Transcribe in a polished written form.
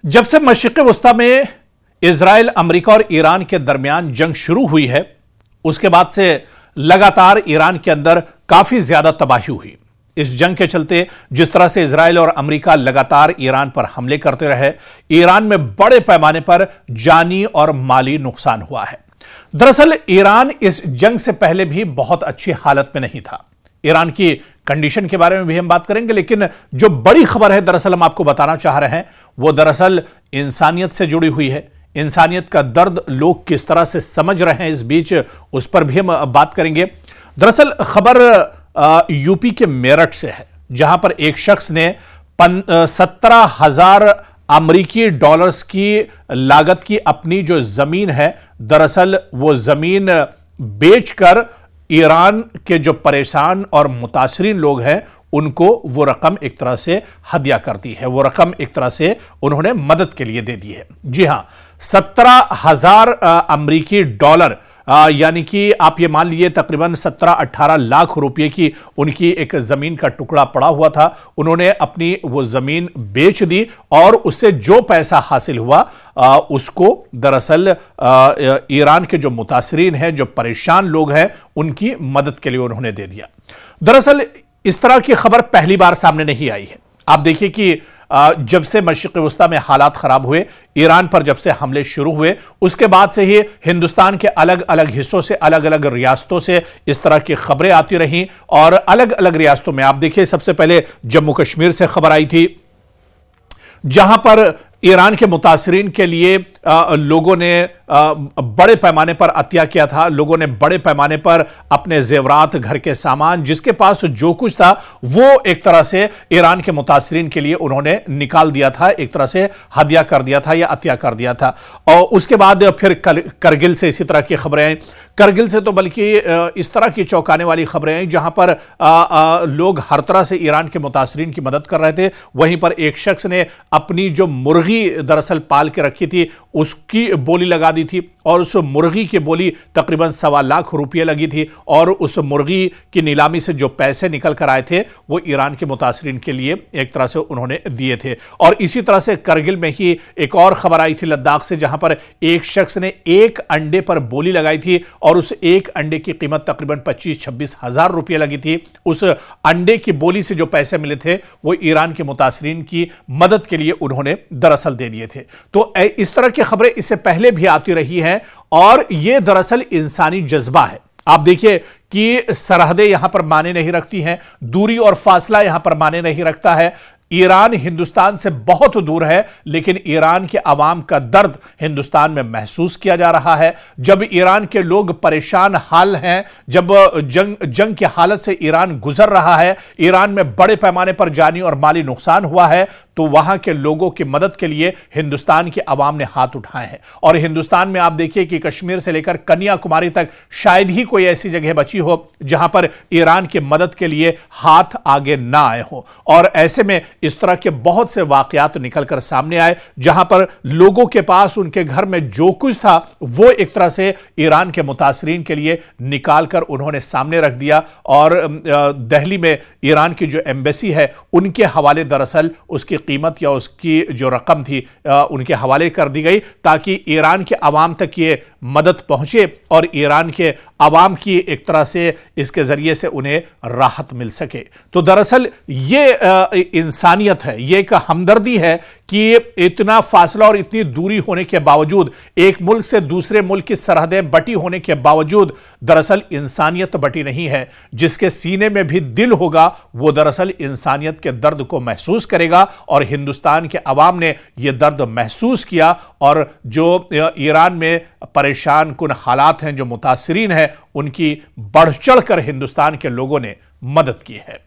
जब से मशरिक़ वस्ता में इजराइल, अमेरिका और ईरान के दरमियान जंग शुरू हुई है, उसके बाद से लगातार ईरान के अंदर काफी ज्यादा तबाही हुई। इस जंग के चलते जिस तरह से इजराइल और अमेरिका लगातार ईरान पर हमले करते रहे, ईरान में बड़े पैमाने पर जानी और माली नुकसान हुआ है। दरअसल ईरान इस जंग से पहले भी बहुत अच्छी हालत में नहीं था। ईरान की कंडीशन के बारे में भी हम बात करेंगे, लेकिन जो बड़ी खबर है दरअसल हम आपको बताना चाह रहे हैं वो दरअसल इंसानियत से जुड़ी हुई है। इंसानियत का दर्द लोग किस तरह से समझ रहे हैं इस बीच, उस पर भी हम बात करेंगे। दरअसल खबर यूपी के मेरठ से है, जहां पर एक शख्स ने 17,000 अमेरिकी डॉलर्स की लागत की अपनी जो जमीन है, दरअसल वो जमीन बेचकर ईरान के जो परेशान और मुतासरीन लोग हैं उनको वो रकम एक तरह से हदिया कर दी है। वो रकम एक तरह से उन्होंने मदद के लिए दे दी है। जी हां, 17,000 अमेरिकी डॉलर, यानी कि आप ये मान लीजिए तकरीबन 17-18 लाख रुपए की उनकी एक जमीन का टुकड़ा पड़ा हुआ था। उन्होंने अपनी वो जमीन बेच दी और उससे जो पैसा हासिल हुआ उसको दरअसल ईरान के जो मुतासरीन हैं, जो परेशान लोग हैं, उनकी मदद के लिए उन्होंने दे दिया। दरअसल इस तरह की खबर पहली बार सामने नहीं आई है। आप देखिए कि जब से मशरिक़ वस्ता में हालात खराब हुए, ईरान पर जब से हमले शुरू हुए, उसके बाद से ही हिंदुस्तान के अलग अलग हिस्सों से, अलग अलग रियासतों से इस तरह की खबरें आती रहीं। और अलग अलग रियासतों में आप देखिए, सबसे पहले जम्मू कश्मीर से खबर आई थी, जहां पर ईरान के मुतासरीन के लिए लोगों ने बड़े पैमाने पर अतिया किया था। लोगों ने बड़े पैमाने पर अपने जेवरात, घर के सामान, जिसके पास जो कुछ था वो एक तरह से ईरान के मुतासरीन के लिए उन्होंने निकाल दिया था, एक तरह से हदिया कर दिया था या अतिया कर दिया था। और उसके बाद फिर करगिल से इसी तरह की खबरें आई। करगिल से तो बल्कि इस तरह की चौंकाने वाली खबरें आई जहां पर लोग हर तरह से ईरान के मुतासरीन की मदद कर रहे थे। वहीं पर एक शख्स ने अपनी जो मुर्गी दरअसल पाल के रखी थी उसकी बोली लगा दी थी, और उस मुर्गी की बोली तकरीबन 1.25 लाख रुपये लगी थी। और उस मुर्गी की नीलामी से जो पैसे निकल कर आए थे वो ईरान के मुतासरीन के लिए एक तरह से उन्होंने दिए थे। और इसी तरह से करगिल में ही एक और खबर आई थी लद्दाख से, जहां पर एक शख्स ने एक अंडे पर बोली लगाई थी और उस एक अंडे की कीमत तकरीबन 25-26 हजार रुपये लगी थी। उस अंडे की बोली से जो पैसे मिले थे वो ईरान के मुतासरीन की मदद के लिए उन्होंने दरअसल दे दिए थे। तो इस तरह की खबरें इससे पहले भी आती रही हैं और यह दरअसल इंसानी जज्बा है। आप देखिए कि सरहदें यहां पर माने नहीं रखती हैं, दूरी और फासला यहां पर माने नहीं रखता है। ईरान हिंदुस्तान से बहुत दूर है, लेकिन ईरान के अवाम का दर्द हिंदुस्तान में महसूस किया जा रहा है। जब ईरान के लोग परेशान हाल हैं, जब जंग की हालत से ईरान गुजर रहा है, ईरान में बड़े पैमाने पर जानी और माली नुकसान हुआ है, तो वहां के लोगों की मदद के लिए हिंदुस्तान के अवाम ने हाथ उठाए हैं। और हिंदुस्तान में आप देखिए कि कश्मीर से लेकर कन्याकुमारी तक शायद ही कोई ऐसी जगह बची हो जहां पर ईरान की मदद के लिए हाथ आगे ना आए हो। और ऐसे में इस तरह के बहुत से वाकयात निकलकर सामने आए जहां पर लोगों के पास उनके घर में जो कुछ था वो एक तरह से ईरान के मुतासरीन के लिए निकालकर उन्होंने सामने रख दिया। और दिल्ली में ईरान की जो एम्बेसी है उनके हवाले दरअसल उसकी कीमत या उसकी जो रकम थी उनके हवाले कर दी गई, ताकि ईरान के अवाम तक ये मदद पहुंचे और ईरान के अवाम की एक तरह से इसके जरिए से उन्हें राहत मिल सके। तो दरअसल ये इंसानियत है, ये एक हमदर्दी है कि इतना फासला और इतनी दूरी होने के बावजूद, एक मुल्क से दूसरे मुल्क की सरहदें बटी होने के बावजूद, दरअसल इंसानियत बटी नहीं है। जिसके सीने में भी दिल होगा वो दरअसल इंसानियत के दर्द को महसूस करेगा। और हिंदुस्तान के अवाम ने यह दर्द महसूस किया और जो ईरान में परेशान कुन हालात हैं, जो मुतासरीन हैं, उनकी बढ़ चढ़ कर हिंदुस्तान के लोगों ने मदद की है।